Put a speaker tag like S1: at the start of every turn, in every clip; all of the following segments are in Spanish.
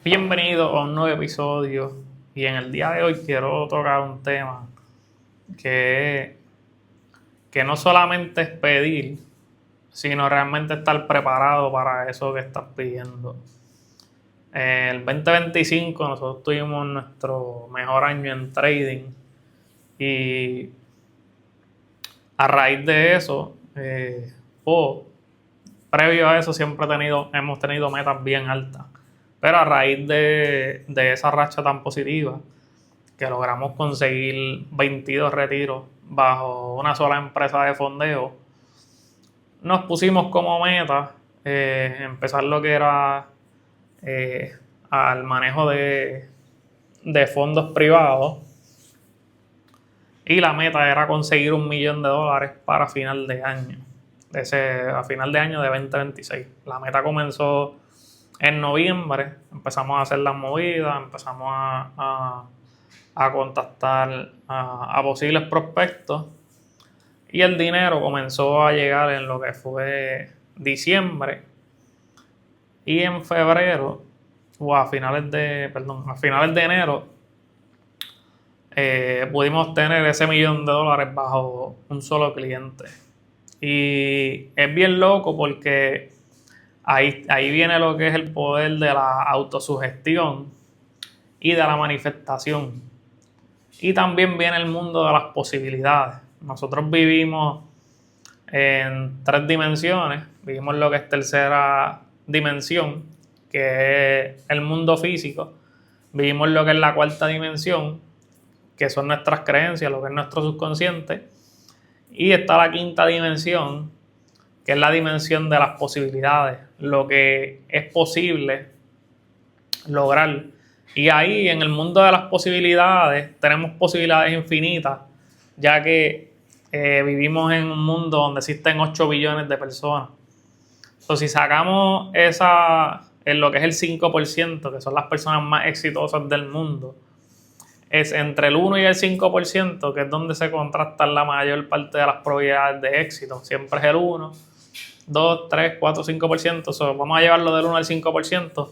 S1: Bienvenido a un nuevo episodio y en el día de hoy quiero tocar un tema que, que no solamente es pedir, sino realmente estar preparado para eso que estás pidiendo. En el 2025 nosotros tuvimos nuestro mejor año en trading y a raíz de eso, previo a eso siempre hemos tenido metas bien altas. Pero a raíz de esa racha tan positiva, que logramos conseguir 22 retiros bajo una sola empresa de fondeo, nos pusimos como meta empezar lo que era al manejo de fondos privados, y la meta era conseguir $1.000.000 para final de año, a final de año de 2026. La meta comenzó en noviembre, empezamos a hacer las movidas, empezamos a contactar a posibles prospectos y el dinero comenzó a llegar en lo que fue diciembre, y en febrero o a finales de enero pudimos tener ese $1.000.000 bajo un solo cliente. Y es bien loco porque ahí viene lo que es el poder de la autosugestión y de la manifestación. Y también viene el mundo de las posibilidades. Nosotros vivimos en 3 dimensiones. Vivimos lo que es tercera dimensión, que es el mundo físico. Vivimos lo que es la cuarta dimensión, que son nuestras creencias, lo que es nuestro subconsciente. Y está la quinta dimensión, que es la dimensión de las posibilidades, lo que es posible lograr. Y ahí, en el mundo de las posibilidades, tenemos posibilidades infinitas, ya que vivimos en un mundo donde existen 8 billones de personas. Entonces, si sacamos en lo que es el 5%, que son las personas más exitosas del mundo, es entre el 1 y el 5%, que es donde se contrastan la mayor parte de las probabilidades de éxito. Siempre es el 1, 2, 3, 4, 5%. Vamos a llevarlo del 1 al 5%.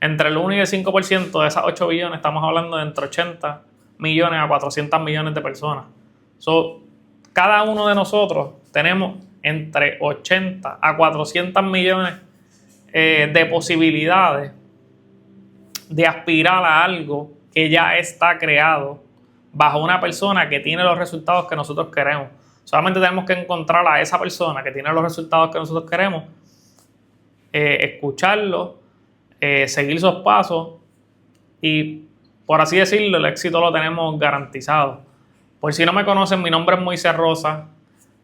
S1: Entre el 1 y el 5% de esas 8 billones estamos hablando de entre 80 millones a 400 millones de personas. Cada uno de nosotros tenemos entre 80 a 400 millones de posibilidades de aspirar a algo que ya está creado bajo una persona que tiene los resultados que nosotros queremos. Solamente tenemos que encontrar a esa persona que tiene los resultados que nosotros queremos, escucharlo, seguir esos pasos y, por así decirlo, el éxito lo tenemos garantizado. Por si no me conocen, mi nombre es Moisés Rosa,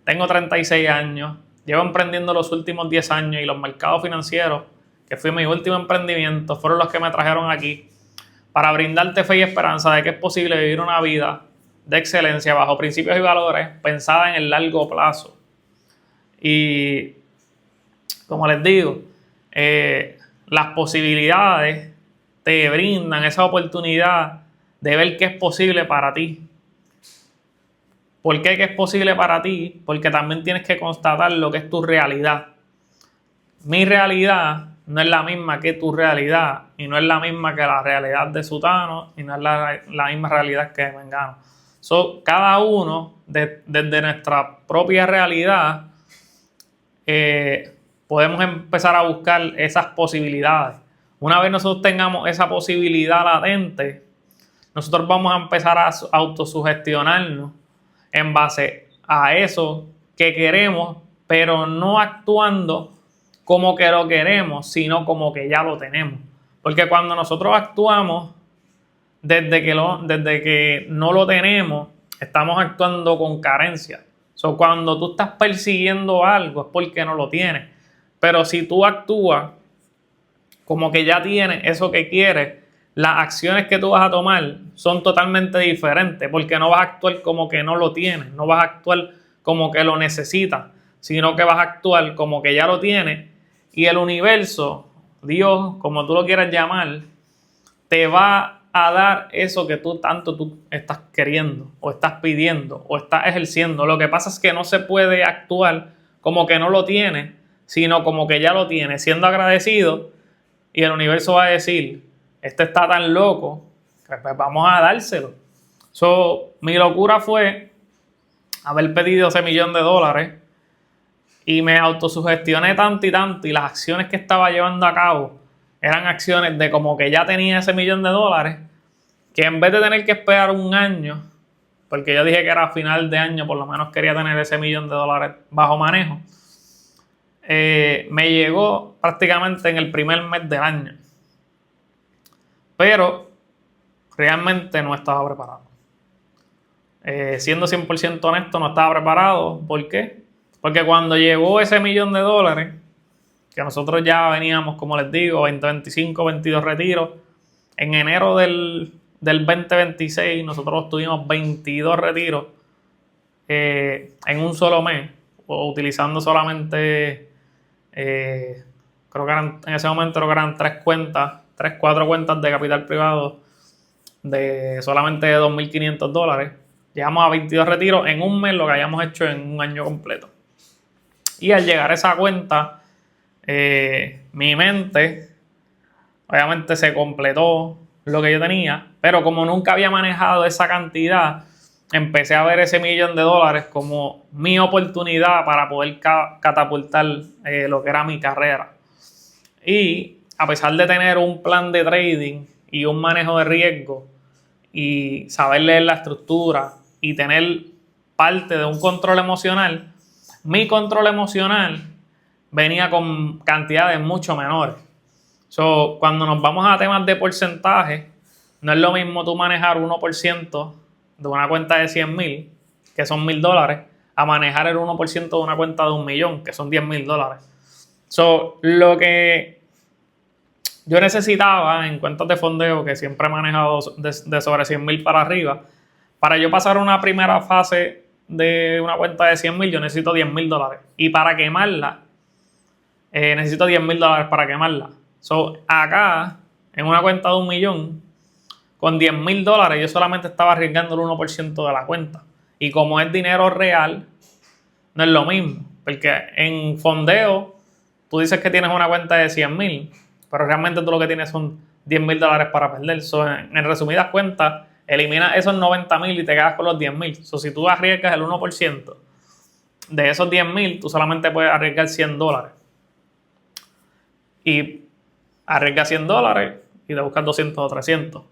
S1: tengo 36 años, llevo emprendiendo los últimos 10 años y los mercados financieros, que fue mi último emprendimiento, fueron los que me trajeron aquí para brindarte fe y esperanza de que es posible vivir una vida de excelencia bajo principios y valores pensada en el largo plazo. Y como les digo, las posibilidades te brindan esa oportunidad de ver qué es posible para ti. ¿Por qué es posible para ti? Porque también tienes que constatar lo que es tu realidad. Mi realidad no es la misma que tu realidad, y no es la misma que la realidad de Sutano, y no es la misma realidad que de Mengano. Cada uno, desde nuestra propia realidad, podemos empezar a buscar esas posibilidades. Una vez nosotros tengamos esa posibilidad latente, nosotros vamos a empezar a autosugestionarnos en base a eso que queremos, pero no actuando como que lo queremos, sino como que ya lo tenemos. Porque cuando nosotros actuamos desde que no lo tenemos, estamos actuando con carencia. Cuando tú estás persiguiendo algo es porque no lo tienes. Pero si tú actúas como que ya tienes eso que quieres, las acciones que tú vas a tomar son totalmente diferentes, porque no vas a actuar como que no lo tienes, no vas a actuar como que lo necesitas, sino que vas a actuar como que ya lo tienes, y el universo, Dios, como tú lo quieras llamar, te va a dar eso que tú estás queriendo o estás pidiendo o estás ejerciendo. Lo que pasa es que no se puede actuar como que no lo tienes, sino como que ya lo tienes, siendo agradecido, y el universo va a decir: este está tan loco que pues vamos a dárselo. So, mi locura fue haber pedido ese $1,000,000 y me autosugestioné tanto y las acciones que estaba llevando a cabo eran acciones de como que ya tenía ese $1,000,000, que en vez de tener que esperar un año, porque yo dije que era a final de año, por lo menos quería tener ese $1,000,000 bajo manejo, me llegó prácticamente en el primer mes del año. Pero realmente no estaba preparado. Siendo 100% honesto, no estaba preparado. ¿Por qué? Porque cuando llegó ese $1,000,000, que nosotros ya veníamos, como les digo, 20, 25, 22 retiros, en enero del 2026 nosotros tuvimos 22 retiros en un solo mes, o utilizando solamente, creo que en ese momento creo que eran 4 cuentas de capital privado de solamente $2,500. Llegamos a 22 retiros en un mes, lo que hayamos hecho en un año completo. Y al llegar a esa cuenta, mi mente, obviamente se completó lo que yo tenía, pero como nunca había manejado esa cantidad, empecé a ver ese $1,000,000 como mi oportunidad para poder catapultar lo que era mi carrera. Y a pesar de tener un plan de trading y un manejo de riesgo y saber leer la estructura y tener parte de un control emocional, mi control emocional venía con cantidades mucho menores. So, cuando nos vamos a temas de porcentaje, no es lo mismo tú manejar 1% de una cuenta de 100,000, que son $1,000, a manejar el 1% de una cuenta de 1,000,000, que son $10,000. So, lo que yo necesitaba en cuentas de fondeo, que siempre he manejado de sobre 100,000 para arriba, para yo pasar una primera fase de una cuenta de 100,000, yo necesito $10,000. Y para quemarla, necesito $10,000 para quemarla. So, acá, en una cuenta de 1,000,000, con $10,000 yo solamente estaba arriesgando el 1% de la cuenta. Y como es dinero real, no es lo mismo. Porque en fondeo, tú dices que tienes una cuenta de 100,000, pero realmente tú lo que tienes son $10,000 para perder. So, en resumidas cuentas, eliminas esos 90,000 y te quedas con los 10,000. So, si tú arriesgas el 1% de esos 10,000, tú solamente puedes arriesgar $100. Y arriesgas $100 y te buscas 200 o 300.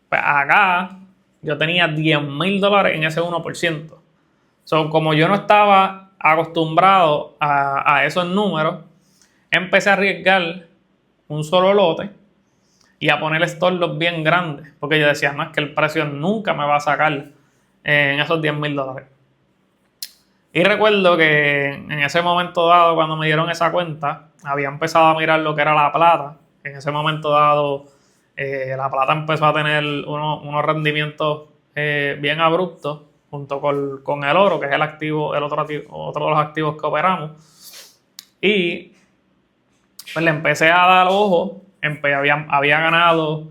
S1: Pues acá yo tenía $10,000 en ese 1%. So, como yo no estaba acostumbrado a esos números, empecé a arriesgar un solo lote y a poner stop loss bien grandes, porque yo decía, no, es que el precio nunca me va a sacar en esos $10,000. Y recuerdo que en ese momento dado, cuando me dieron esa cuenta, había empezado a mirar lo que era la plata. En ese momento dado, la plata empezó a tener unos rendimientos bien abruptos, junto con el oro, que es otro de los activos que operamos. Y pues le empecé a dar ojo, había ganado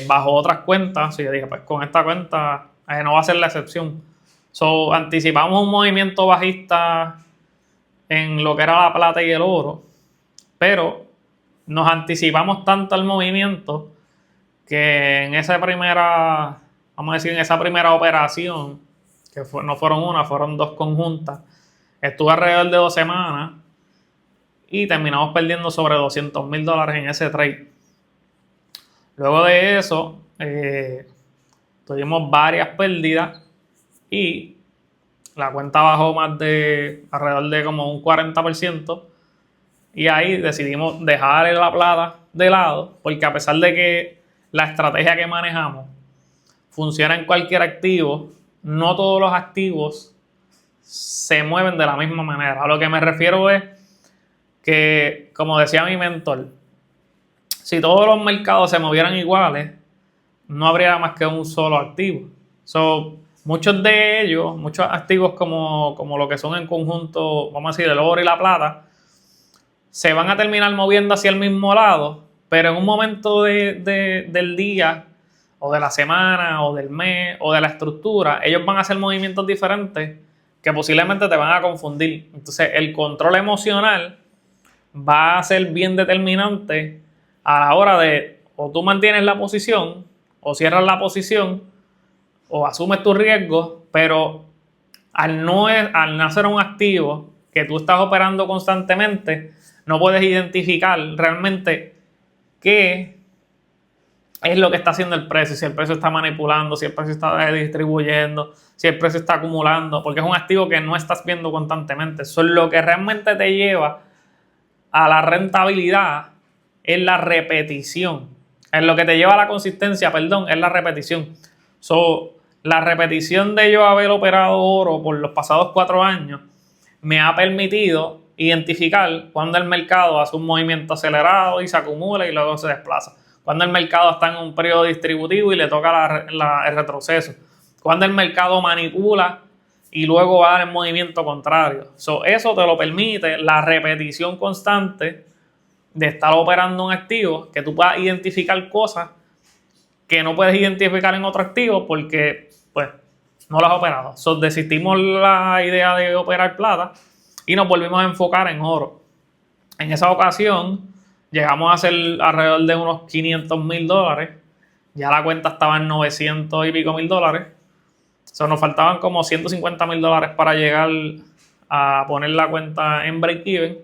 S1: bajo otras cuentas, y yo dije, pues con esta cuenta no va a ser la excepción. So, anticipamos un movimiento bajista en lo que era la plata y el oro, pero nos anticipamos tanto al movimiento que en esa primera, vamos a decir, en esa primera operación, que no fueron una, fueron dos conjuntas, estuve alrededor de 2 semanas y terminamos perdiendo sobre $200,000 en ese trade. Luego de eso, tuvimos varias pérdidas y la cuenta bajó más de alrededor de como un 40%. Y ahí decidimos dejar la plata de lado, porque a pesar de que la estrategia que manejamos funciona en cualquier activo, no todos los activos se mueven de la misma manera. A lo que me refiero es que, como decía mi mentor, si todos los mercados se movieran iguales, no habría más que un solo activo. So, muchos de ellos, muchos activos como lo que son en conjunto, vamos a decir, el oro y la plata, se van a terminar moviendo hacia el mismo lado, pero en un momento del día, o de la semana, o del mes, o de la estructura, ellos van a hacer movimientos diferentes que posiblemente te van a confundir. Entonces, el control emocional va a ser bien determinante a la hora de o tú mantienes la posición, o cierras la posición, o asumes tus riesgos, pero al no ser un activo que tú estás operando constantemente, no puedes identificar realmente qué es lo que está haciendo el precio, si el precio está manipulando, si el precio está distribuyendo, si el precio está acumulando, porque es un activo que no estás viendo constantemente. Eso es lo que realmente te lleva a la rentabilidad, es la repetición. Es lo que te lleva a la consistencia, perdón, es la repetición. La repetición de yo haber operado oro por los pasados 4 años me ha permitido identificar cuando el mercado hace un movimiento acelerado y se acumula y luego se desplaza. Cuando el mercado está en un periodo distributivo y le toca el retroceso. Cuando el mercado manipula y luego va en movimiento contrario. Eso te lo permite la repetición constante de estar operando un activo, que tú puedas identificar cosas que no puedes identificar en otro activo porque pues no lo has operado. Desistimos la idea de operar plata y nos volvimos a enfocar en oro. En esa ocasión llegamos a hacer alrededor de unos $500,000. Ya la cuenta estaba en 900 y pico mil dólares. Nos faltaban como $150,000 para llegar a poner la cuenta en break-even.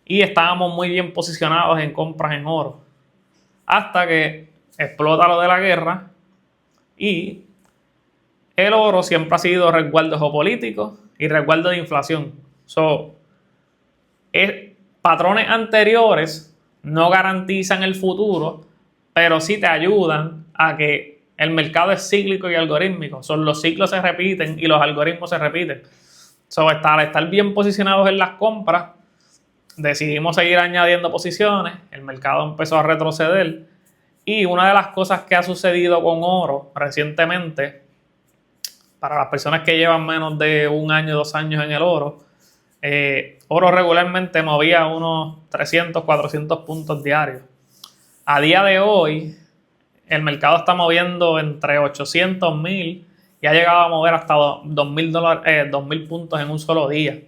S1: Y estábamos muy bien posicionados en compras en oro. Hasta que explota lo de la guerra y el oro siempre ha sido resguardo geopolítico y resguardo de inflación. Patrones anteriores no garantizan el futuro, pero sí te ayudan a que el mercado es cíclico y algorítmico. Los ciclos se repiten y los algoritmos se repiten. Al estar bien posicionados en las compras, decidimos seguir añadiendo posiciones, el mercado empezó a retroceder y una de las cosas que ha sucedido con oro recientemente, para las personas que llevan menos de 1 año, 2 años en el oro, oro regularmente movía unos 300, 400 puntos diarios. A día de hoy, el mercado está moviendo entre 800,000 y ha llegado a mover hasta 2,000 puntos en un solo día.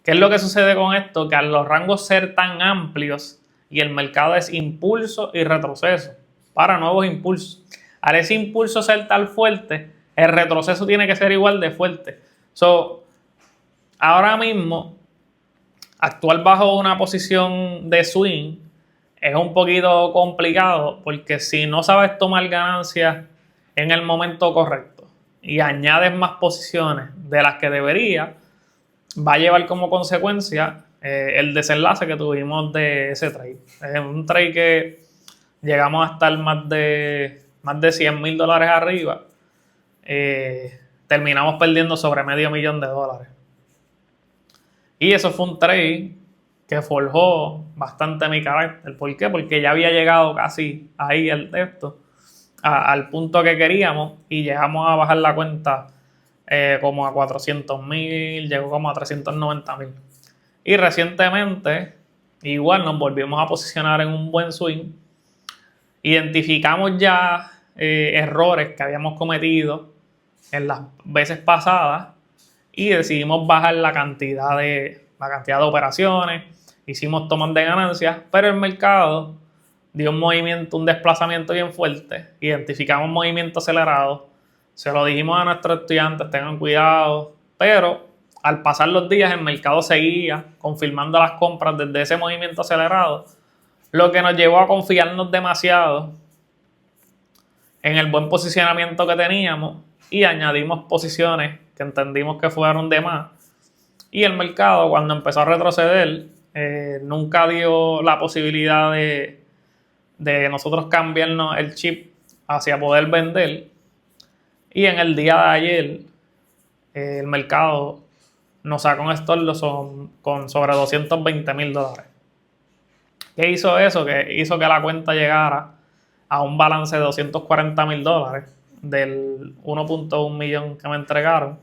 S1: ¿Qué es lo que sucede con esto? Que al los rangos ser tan amplios y el mercado es impulso y retroceso para nuevos impulsos. Al ese impulso ser tan fuerte, el retroceso tiene que ser igual de fuerte. Ahora mismo, actuar bajo una posición de swing es un poquito complicado porque si no sabes tomar ganancias en el momento correcto y añades más posiciones de las que debería, va a llevar como consecuencia el desenlace que tuvimos de ese trade. Es un trade que llegamos a estar más de $100,000 arriba. Terminamos perdiendo sobre $500,000. Y eso fue un trade que forjó bastante mi carácter. ¿Por qué? Porque ya había llegado casi ahí el texto, al punto que queríamos y llegamos a bajar la cuenta como a 400,000, llegó como a 390,000. Y recientemente, igual nos volvimos a posicionar en un buen swing. Identificamos ya errores que habíamos cometido en las veces pasadas y decidimos bajar la cantidad de operaciones. Hicimos tomas de ganancias, pero el mercado dio un movimiento, un desplazamiento bien fuerte. Identificamos movimiento acelerado. Se lo dijimos a nuestros estudiantes, tengan cuidado, pero al pasar los días el mercado seguía confirmando las compras desde ese movimiento acelerado, lo que nos llevó a confiarnos demasiado en el buen posicionamiento que teníamos y añadimos posiciones que entendimos que fueron de más. Y el mercado, cuando empezó a retroceder, nunca dio la posibilidad de nosotros cambiarnos el chip hacia poder vender. Y en el día de ayer, el mercado nos sacó un estorbo con sobre $220,000. ¿Qué hizo eso? Que hizo que la cuenta llegara a un balance de $240,000 del 1.1 millón que me entregaron.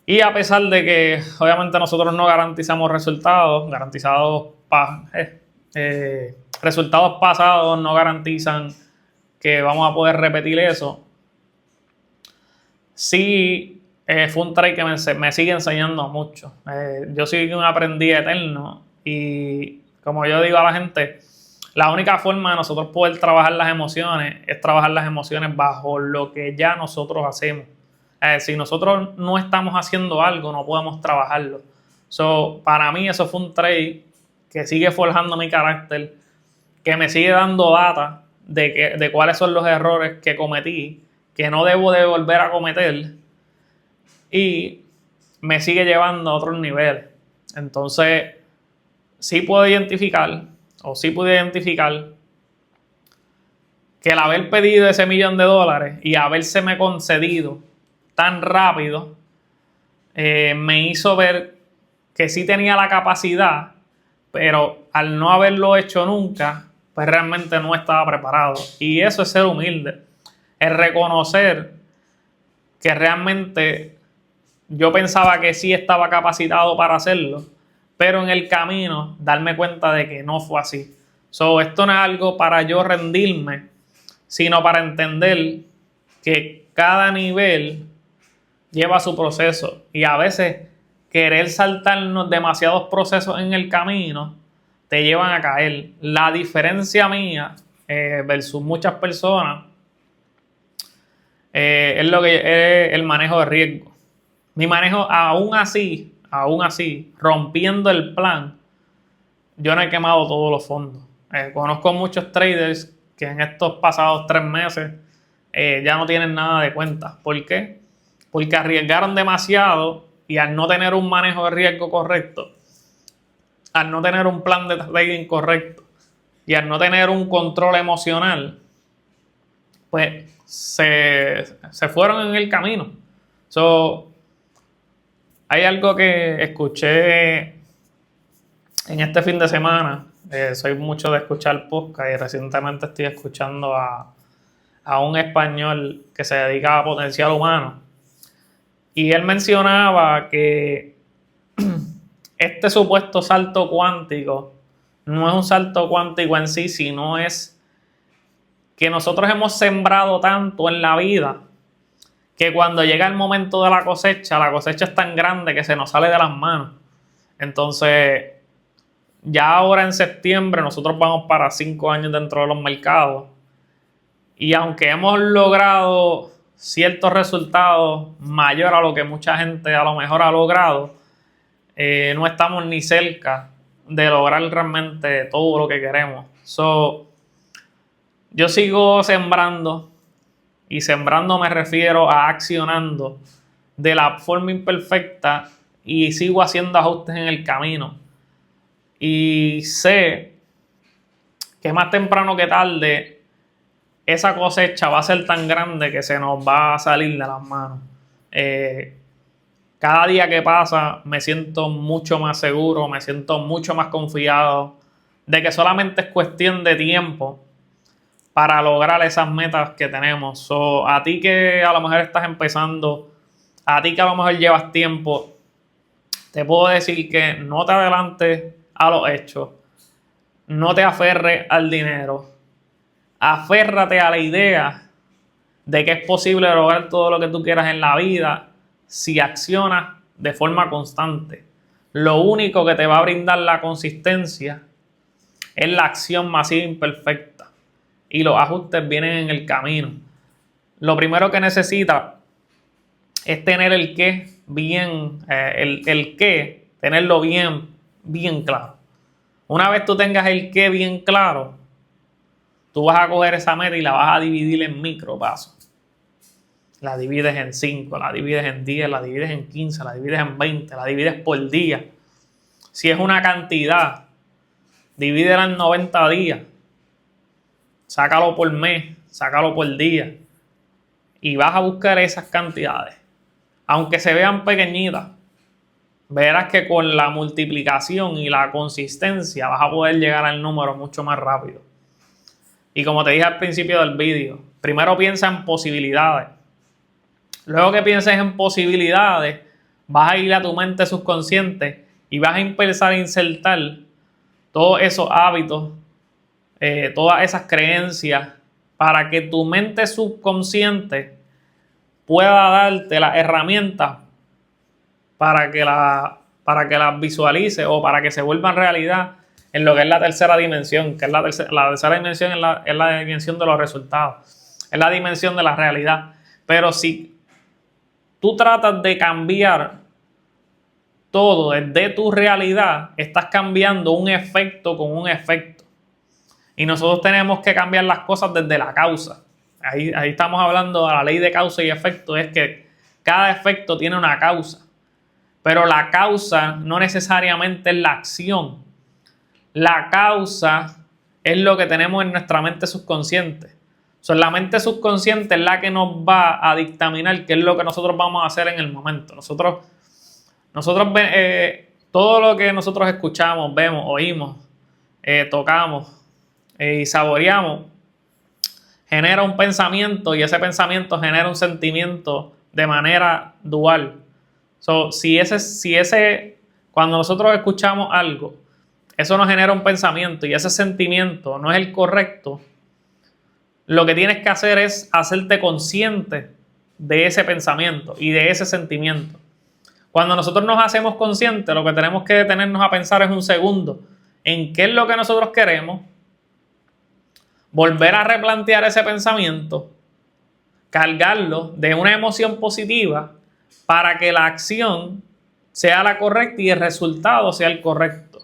S1: Y a pesar de que obviamente nosotros no garantizamos resultados, resultados pasados no garantizan que vamos a poder repetir eso. Sí, fue un trade que me sigue enseñando mucho. Yo soy un aprendiz eterno y como yo digo a la gente, La única forma de nosotros poder trabajar las emociones es trabajar las emociones bajo lo que ya nosotros hacemos. Si nosotros no estamos haciendo algo, no podemos trabajarlo. So, para mí eso fue un trade que sigue forjando mi carácter, que me sigue dando data de cuáles son los errores que cometí, que no debo de volver a cometer, y me sigue llevando a otros niveles. Entonces, sí puedo identificar, o sí pude identificar, que el haber pedido ese $1,000,000 y habérseme concedido tan rápido, me hizo ver que sí tenía la capacidad, pero al no haberlo hecho nunca, pues realmente no estaba preparado. Y eso es ser humilde, es reconocer que realmente yo pensaba que sí estaba capacitado para hacerlo, pero en el camino darme cuenta de que no fue así. So, esto no es algo para yo rendirme, sino para entender que cada nivel lleva su proceso, y a veces querer saltarnos demasiados procesos en el camino te llevan a caer. La diferencia mía versus muchas personas es lo que es el manejo de riesgo. Mi manejo, aún así, rompiendo el plan, yo no he quemado todos los fondos. Conozco muchos traders que en estos pasados 3 meses ya no tienen nada de cuenta. ¿Por qué? Porque arriesgaron demasiado, y al no tener un manejo de riesgo correcto, al no tener un plan de trading correcto y al no tener un control emocional, pues se fueron en el camino. So, hay algo que escuché en este fin de semana. Soy mucho de escuchar podcast, y recientemente estoy escuchando a un español que se dedica a potencial humano. Y él mencionaba que este supuesto salto cuántico no es un salto cuántico en sí, sino es que nosotros hemos sembrado tanto en la vida que cuando llega el momento de la cosecha es tan grande que se nos sale de las manos. Entonces, ya ahora en septiembre nosotros vamos para 5 años dentro de los mercados, y aunque hemos logrado ciertos resultados mayores a lo que mucha gente a lo mejor ha logrado, no estamos ni cerca de lograr realmente todo lo que queremos. So, yo sigo sembrando, y sembrando me refiero a accionando de la forma imperfecta, y sigo haciendo ajustes en el camino. Y sé que más temprano que tarde esa cosecha va a ser tan grande que se nos va a salir de las manos. Cada día que pasa me siento mucho más seguro, me siento mucho más confiado de que solamente es cuestión de tiempo para lograr esas metas que tenemos. So, a ti que a lo mejor estás empezando, a ti que a lo mejor llevas tiempo, te puedo decir que no te adelantes a los hechos, no te aferres al dinero, aférrate a la idea de que es posible lograr todo lo que tú quieras en la vida si accionas de forma constante. Lo único que te va a brindar la consistencia es la acción masiva imperfecta, y los ajustes vienen en el camino. Lo primero que necesitas es tener el qué bien, el qué, tenerlo bien claro. Una vez tú tengas el qué bien claro, tú vas a coger esa meta y la vas a dividir en micro pasos. La divides en 5, la divides en 10, la divides en 15, la divides en 20, la divides por día. Si es una cantidad, divídela en 90 días. Sácalo por mes, sácalo por día. Y vas a buscar esas cantidades. Aunque se vean pequeñitas, verás que con la multiplicación y la consistencia vas a poder llegar al número mucho más rápido. Y como te dije al principio del vídeo, primero piensa en posibilidades. Luego que pienses en posibilidades, vas a ir a tu mente subconsciente y vas a empezar a insertar todos esos hábitos, todas esas creencias, para que tu mente subconsciente pueda darte las herramientas para que las visualices o para que se vuelvan realidad en lo que es la tercera dimensión, que es la tercera dimensión es la dimensión de los resultados, es la dimensión de la realidad. Pero si tú tratas de cambiar todo desde tu realidad, estás cambiando un efecto con un efecto. Y nosotros tenemos que cambiar las cosas desde la causa. Ahí estamos hablando de la ley de causa y efecto, es que cada efecto tiene una causa. Pero la causa no necesariamente es la acción. La causa es lo que tenemos en nuestra mente subconsciente. La mente subconsciente es la que nos va a dictaminar qué es lo que nosotros vamos a hacer en el momento. Nosotros todo lo que nosotros escuchamos, vemos, oímos, tocamos y saboreamos, genera un pensamiento y ese pensamiento genera un sentimiento de manera dual. Cuando nosotros escuchamos algo, eso nos genera un pensamiento y ese sentimiento no es el correcto, lo que tienes que hacer es hacerte consciente de ese pensamiento y de ese sentimiento. Cuando nosotros nos hacemos conscientes, lo que tenemos que detenernos a pensar es un segundo en qué es lo que nosotros queremos, volver a replantear ese pensamiento, cargarlo de una emoción positiva para que la acción sea la correcta y el resultado sea el correcto.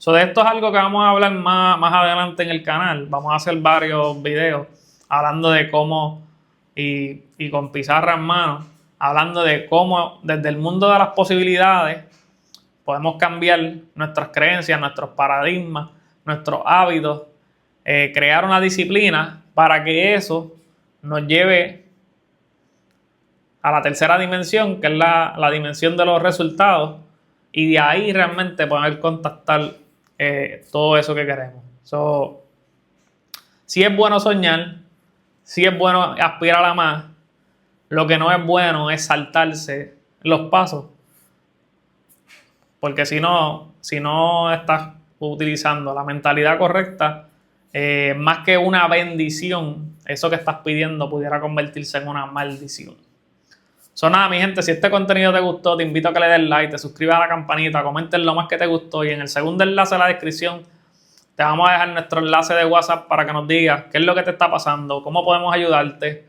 S1: De esto es algo que vamos a hablar más adelante en el canal. Vamos a hacer varios videos hablando de cómo, y con pizarra en mano, hablando de cómo desde el mundo de las posibilidades podemos cambiar nuestras creencias, nuestros paradigmas, nuestros hábitos, crear una disciplina para que eso nos lleve a la tercera dimensión, que es la dimensión de los resultados, y de ahí realmente poder contactar todo eso que queremos. Sí es bueno soñar, sí es bueno aspirar a más. Lo que no es bueno es saltarse los pasos, porque si no estás utilizando la mentalidad correcta, más que una bendición, eso que estás pidiendo pudiera convertirse en una maldición. Nada, mi gente, si este contenido te gustó, te invito a que le des like, te suscribas a la campanita, comentes lo más que te gustó y en el segundo enlace de la descripción te vamos a dejar nuestro enlace de WhatsApp para que nos digas qué es lo que te está pasando, cómo podemos ayudarte.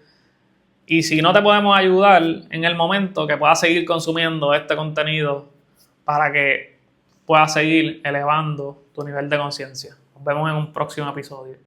S1: Y si no te podemos ayudar en el momento, que puedas seguir consumiendo este contenido para que puedas seguir elevando tu nivel de conciencia. Nos vemos en un próximo episodio.